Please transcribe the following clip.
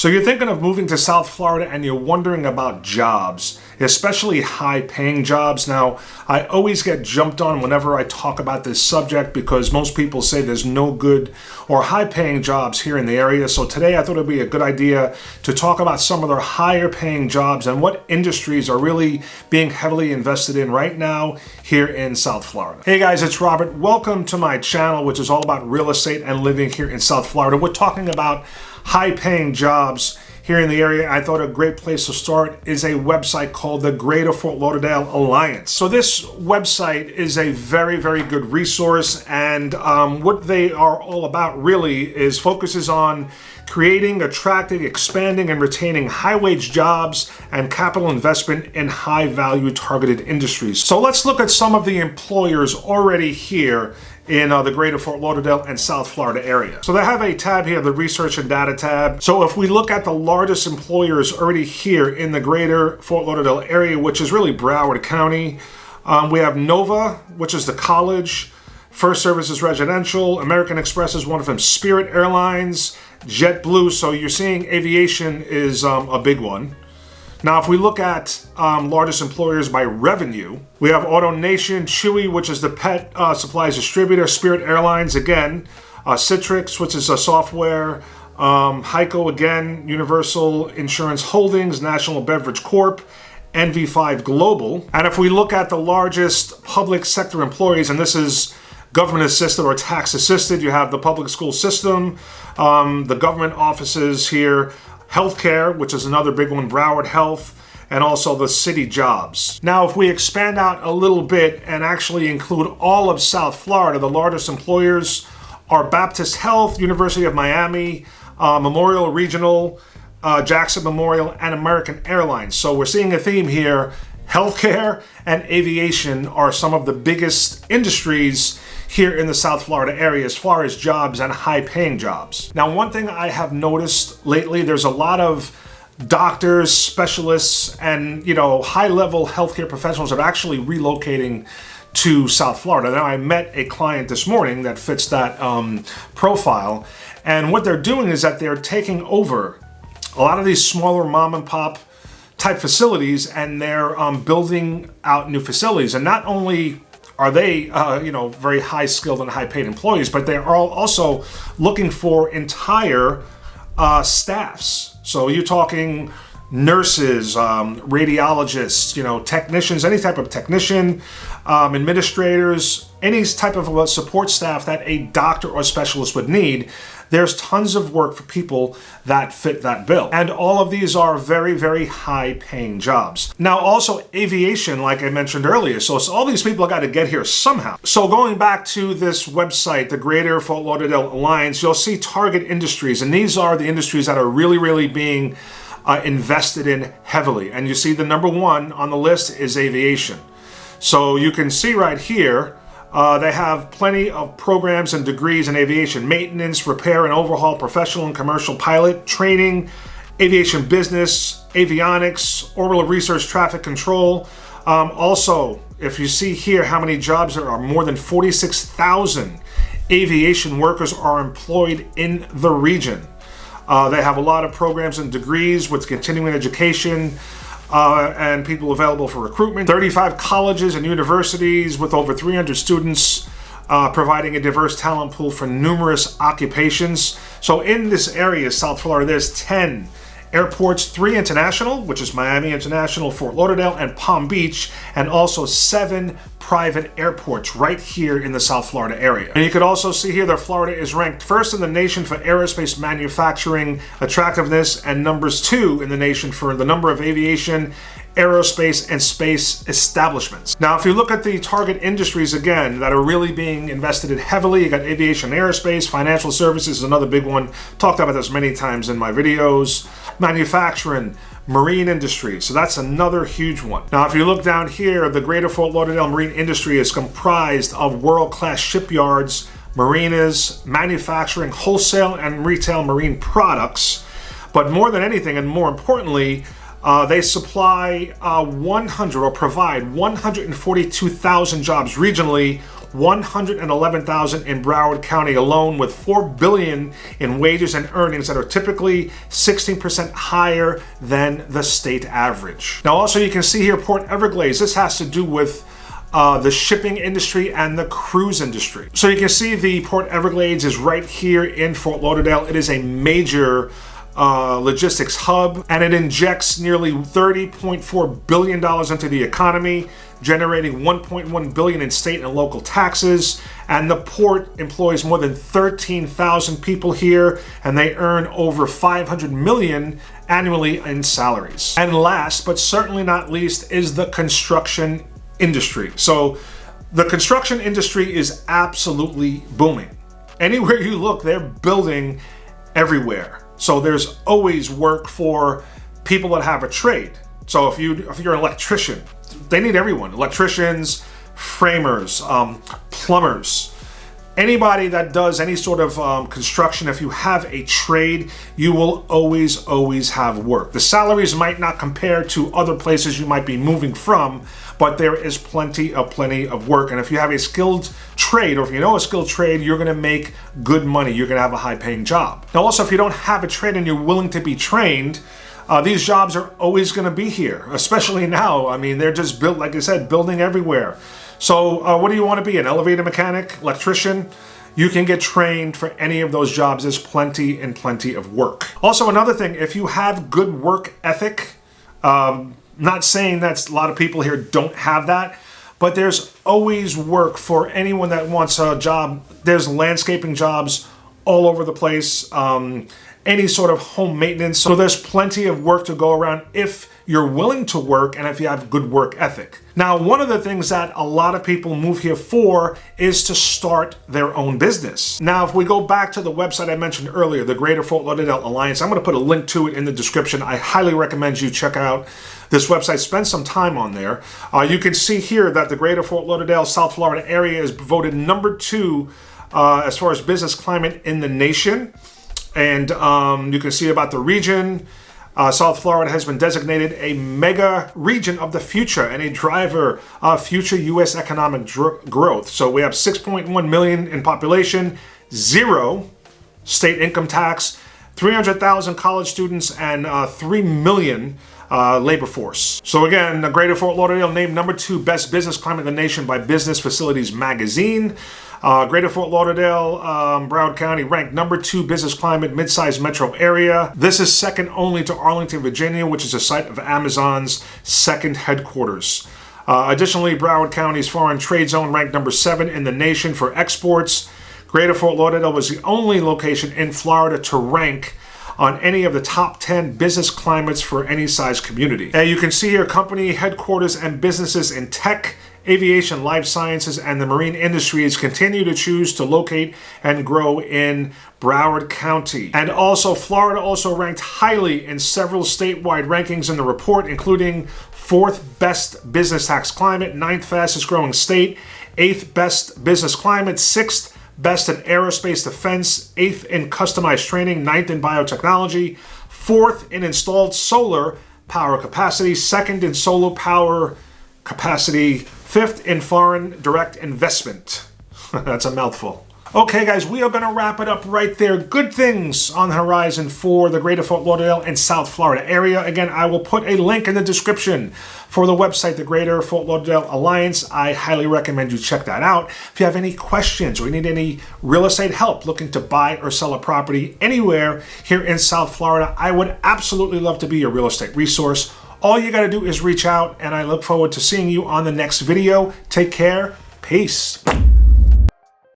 So you're thinking of moving to South Florida and you're wondering about jobs, especially high-paying jobs. Now, I always get jumped on whenever I talk about this subject because most people say there's no good or high-paying jobs here in the area. So today I thought it'd be a good idea to talk about some of their higher-paying jobs and what industries are really being heavily invested in right now here in South Florida. Hey guys, it's Robert. Welcome to my channel, which is all about real estate and living here in South Florida. We're talking about high-paying jobs here in the area. I thought a great place to start is a website called the Greater Fort Lauderdale Alliance. So this website is a very, very good resource, and what they are all about really is focuses on creating, attracting, expanding, and retaining high-wage jobs and capital investment in high-value targeted industries. So let's look at some of the employers already here in the Greater Fort Lauderdale and South Florida area. So they have a tab here, the Research and Data tab. So if we look at the largest employers already here in the Greater Fort Lauderdale area, which is really Broward County, we have Nova, which is the college, First Services Residential, American Express is one of them, Spirit Airlines, JetBlue. So you're seeing aviation is a big one. Now, if we look at largest employers by revenue, we have AutoNation, Chewy, which is the pet supplies distributor, Spirit Airlines, again, Citrix, which is a software, HEICO, again, Universal Insurance Holdings, National Beverage Corp, NV5 Global. And if we look at the largest public sector employees, and this is government assisted or tax assisted, you have the public school system, the government offices here, healthcare, which is another big one, Broward Health, and also the city jobs. Now, if we expand out a little bit and actually include all of South Florida, the largest employers are Baptist Health, University of Miami, Memorial Regional, Jackson Memorial, and American Airlines. So we're seeing a theme here. Healthcare and aviation are some of the biggest industries here in the South Florida area as far as jobs and high-paying jobs. Now, one thing I have noticed lately, there's a lot of doctors, specialists, and high-level healthcare professionals that are actually relocating to South Florida. Now, I met a client this morning that fits that profile, and what they're doing is that they're taking over a lot of these smaller mom-and-pop type facilities, and they're building out new facilities. And not only are they, very high skilled and high paid employees, but they are also looking for entire staffs. So you're talking nurses, radiologists, technicians, any type of technician, administrators, any type of a support staff that a doctor or specialist would need. There's tons of work for people that fit that bill. And all of these are very, very high paying jobs. Now, also aviation, like I mentioned earlier. So all these people got to get here somehow. So going back to this website, the Greater Fort Lauderdale Alliance, you'll see target industries. And these are the industries that are really, really being invested in heavily. And you see the number one on the list is aviation. So you can see right here, they have plenty of programs and degrees in aviation, maintenance, repair and overhaul, professional and commercial pilot, training, aviation business, avionics, orbital research, traffic control. Also, if you see here how many jobs there are, more than 46,000 aviation workers are employed in the region. They have a lot of programs and degrees with continuing education, and people available for recruitment. 35 colleges and universities with over 300 students, providing a diverse talent pool for numerous occupations. So in this area, South Florida, there's 10 airports, 3 international, which is Miami International, Fort Lauderdale, and Palm Beach, and also 7 private airports right here in the South Florida area. And you can also see here that Florida is ranked first in the nation for aerospace manufacturing attractiveness and numbers 2 in the nation for the number of aviation, aerospace, and space establishments. Now, if you look at the target industries again that are really being invested in heavily, you got aviation, aerospace, financial services is another big one. Talked about this many times in my videos. Manufacturing, marine industry. So that's another huge one. Now, if you look down here, the Greater Fort Lauderdale marine industry is comprised of world-class shipyards, marinas, manufacturing, wholesale and retail marine products. But more than anything, and more importantly, they supply 100 or provide 142,000 jobs regionally, $111,000 in Broward County alone, with $4 billion in wages and earnings that are typically 16% higher than the state average. Now also you can see here Port Everglades. This has to do with the shipping industry and the cruise industry. So you can see the Port Everglades is right here in Fort Lauderdale. It is a major logistics hub, and it injects nearly $30.4 billion into the economy, generating $1.1 billion in state and local taxes. And the port employs more than 13,000 people here, and they earn over $500 million annually in salaries. And last but certainly not least is the construction industry. So the construction industry is absolutely booming. Anywhere you look, they're building everywhere. So there's always work for people that have a trade. So if you're an electrician, they need everyone. Electricians, framers, plumbers, anybody that does any sort of construction. If you have a trade, you will always have work. The salaries might not compare to other places you might be moving from, but there is plenty of work. And if you have a skilled trade, or if you know a skilled trade, you're gonna make good money. You're gonna have a high paying job. Now also, if you don't have a trade and you're willing to be trained, these jobs are always gonna be here, especially now. I mean, they're just built, like I said, building everywhere. So what do you wanna be, an elevator mechanic, electrician? You can get trained for any of those jobs. There's plenty of work. Also, another thing, if you have good work ethic, not saying that a lot of people here don't have that, but there's always work for anyone that wants a job. There's landscaping jobs all over the place, any sort of home maintenance. So there's plenty of work to go around if you're willing to work and if you have good work ethic. Now, one of the things that a lot of people move here for is to start their own business. Now, if we go back to the website I mentioned earlier, the Greater Fort Lauderdale Alliance, I'm going to put a link to it in the description. I highly recommend you check out this website. Spend some time on there. You can see here that the Greater Fort Lauderdale, South Florida area is voted number 2 as far as business climate in the nation. And you can see about the region. South Florida has been designated a mega region of the future and a driver of future U.S. economic growth. So we have 6.1 million in population, 0 state income tax, 300,000 college students, and 3 million labor force. So again, the Greater Fort Lauderdale named number 2 best business climate in the nation by Business Facilities Magazine. Greater Fort Lauderdale, Broward County ranked number 2 business climate mid-sized metro area. This is second only to Arlington, Virginia, which is the site of Amazon's second headquarters. Additionally, Broward County's foreign trade zone ranked number 7 in the nation for exports. Greater Fort Lauderdale was the only location in Florida to rank on any of the top 10 business climates for any size community. And you can see here company headquarters and businesses in tech, aviation, life sciences, and the marine industries continue to choose to locate and grow in Broward County. And also, Florida also ranked highly in several statewide rankings in the report, including 4th best business tax climate, 9th fastest growing state, 8th best business climate, 6th best in aerospace defense, 8th in customized training, 9th in biotechnology, 4th in installed solar power capacity, 2nd in solar power capacity, 5th in foreign direct investment. That's a mouthful. Okay, guys, we are going to wrap it up right there. Good things on the horizon for the Greater Fort Lauderdale and South Florida area. Again, I will put a link in the description for the website, the Greater Fort Lauderdale Alliance. I highly recommend you check that out. If you have any questions or you need any real estate help looking to buy or sell a property anywhere here in South Florida, I would absolutely love to be your real estate resource. All you got to do is reach out, and I look forward to seeing you on the next video. Take care. Peace.